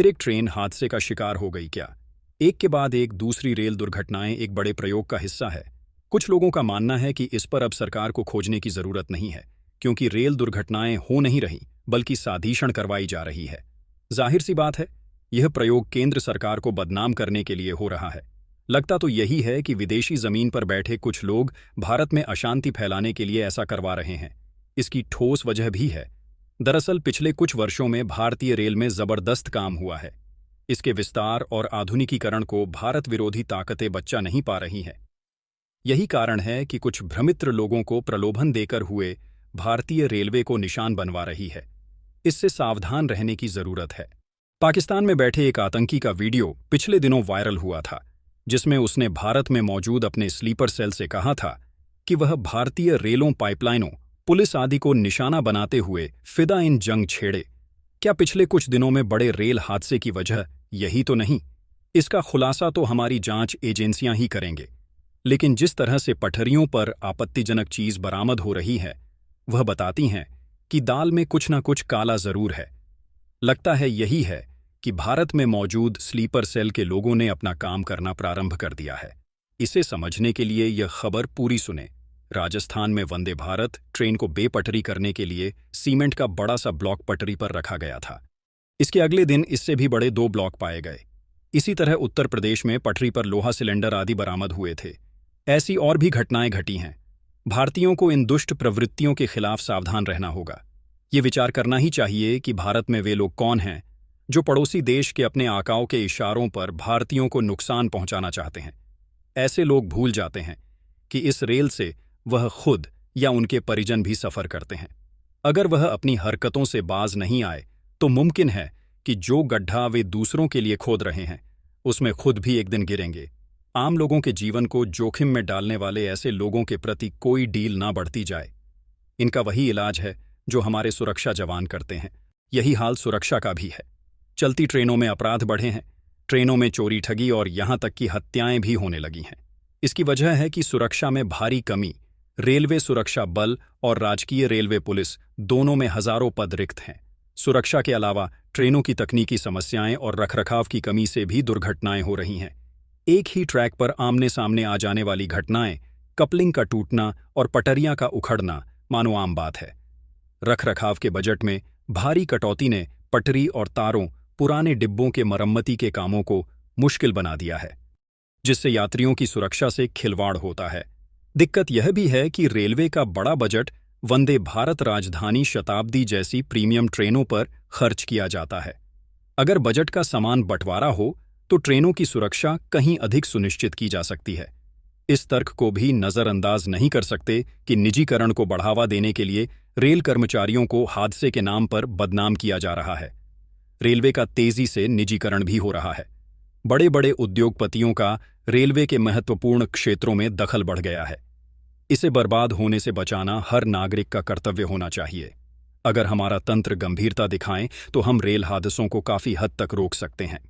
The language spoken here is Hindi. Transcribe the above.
फिर एक ट्रेन हादसे का शिकार हो गई क्या? एक के बाद एक दूसरी रेल दुर्घटनाएं एक बड़े प्रयोग का हिस्सा है। कुछ लोगों का मानना है कि इस पर अब सरकार को खोजने की जरूरत नहीं है, क्योंकि रेल दुर्घटनाएं हो नहीं रही बल्कि साधिशण करवाई जा रही है। जाहिर सी बात है, यह प्रयोग केंद्र सरकार को बदनाम करने के लिए हो रहा है। लगता तो यही है कि विदेशी जमीन पर बैठे कुछ लोग भारत में अशांति फैलाने के लिए ऐसा करवा रहे हैं। इसकी ठोस वजह भी है। दरअसल पिछले कुछ वर्षों में भारतीय रेल में जबरदस्त काम हुआ है। इसके विस्तार और आधुनिकीकरण को भारत विरोधी ताकतें बच्चा नहीं पा रही हैं। यही कारण है कि कुछ भ्रमित्र लोगों को प्रलोभन देकर हुए भारतीय रेलवे को निशान बनवा रही है। इससे सावधान रहने की जरूरत है। पाकिस्तान में बैठे एक आतंकी का वीडियो पिछले दिनों वायरल हुआ था, जिसमें उसने भारत में मौजूद अपने स्लीपर सेल से कहा था कि वह भारतीय रेलों, पाइपलाइनों, पुलिस आदि को निशाना बनाते हुए फिदा इन जंग छेड़े। क्या पिछले कुछ दिनों में बड़े रेल हादसे की वजह यही तो नहीं? इसका खुलासा तो हमारी जांच एजेंसियां ही करेंगे। लेकिन जिस तरह से पटरियों पर आपत्तिजनक चीज बरामद हो रही है, वह बताती हैं कि दाल में कुछ न कुछ काला जरूर है। लगता है यही है कि भारत में मौजूद स्लीपर सेल के लोगों ने अपना काम करना प्रारंभ कर दिया है। इसे समझने के लिए यह खबर पूरी सुने। राजस्थान में वंदे भारत ट्रेन को बेपटरी करने के लिए सीमेंट का बड़ा सा ब्लॉक पटरी पर रखा गया था। इसके अगले दिन इससे भी बड़े 2 ब्लॉक पाए गए। इसी तरह उत्तर प्रदेश में पटरी पर लोहा सिलेंडर आदि बरामद हुए थे। ऐसी और भी घटनाएं घटी हैं। भारतीयों को इन दुष्ट प्रवृत्तियों के खिलाफ सावधान रहना होगा। ये विचार करना ही चाहिए कि भारत में वे लोग कौन हैं जो पड़ोसी देश के अपने आकाओं के इशारों पर भारतीयों को नुकसान पहुंचाना चाहते हैं। ऐसे लोग भूल जाते हैं कि इस रेल से वह खुद या उनके परिजन भी सफर करते हैं। अगर वह अपनी हरकतों से बाज नहीं आए तो मुमकिन है कि जो गड्ढा वे दूसरों के लिए खोद रहे हैं, उसमें खुद भी एक दिन गिरेंगे। आम लोगों के जीवन को जोखिम में डालने वाले ऐसे लोगों के प्रति कोई डील ना बढ़ती जाए। इनका वही इलाज है जो हमारे सुरक्षा जवान करते हैं। यही हाल सुरक्षा का भी है। चलती ट्रेनों में अपराध बढ़े हैं। ट्रेनों में चोरी, ठगी और यहां तक कि हत्याएं भी होने लगी हैं। इसकी वजह है कि सुरक्षा में भारी कमी। रेलवे सुरक्षा बल और राजकीय रेलवे पुलिस दोनों में हजारों पद रिक्त हैं। सुरक्षा के अलावा ट्रेनों की तकनीकी समस्याएं और रखरखाव की कमी से भी दुर्घटनाएं हो रही हैं। एक ही ट्रैक पर आमने सामने आ जाने वाली घटनाएं, कपलिंग का टूटना और पटरियां का उखड़ना मानो आम बात है। रखरखाव के बजट में भारी कटौती ने पटरी और तारों, पुराने डिब्बों के मरम्मती के कामों को मुश्किल बना दिया है, जिससे यात्रियों की सुरक्षा से खिलवाड़ होता है। दिक्कत यह भी है कि रेलवे का बड़ा बजट वंदे भारत, राजधानी, शताब्दी जैसी प्रीमियम ट्रेनों पर खर्च किया जाता है। अगर बजट का समान बंटवारा हो तो ट्रेनों की सुरक्षा कहीं अधिक सुनिश्चित की जा सकती है। इस तर्क को भी नजरअंदाज नहीं कर सकते कि निजीकरण को बढ़ावा देने के लिए रेल कर्मचारियों को हादसे के नाम पर बदनाम किया जा रहा है। रेलवे का तेजी से निजीकरण भी हो रहा है। बड़े बड़े उद्योगपतियों का रेलवे के महत्वपूर्ण क्षेत्रों में दखल बढ़ गया है। इसे बर्बाद होने से बचाना हर नागरिक का कर्तव्य होना चाहिए। अगर हमारा तंत्र गंभीरता दिखाएं तो हम रेल हादसों को काफी हद तक रोक सकते हैं।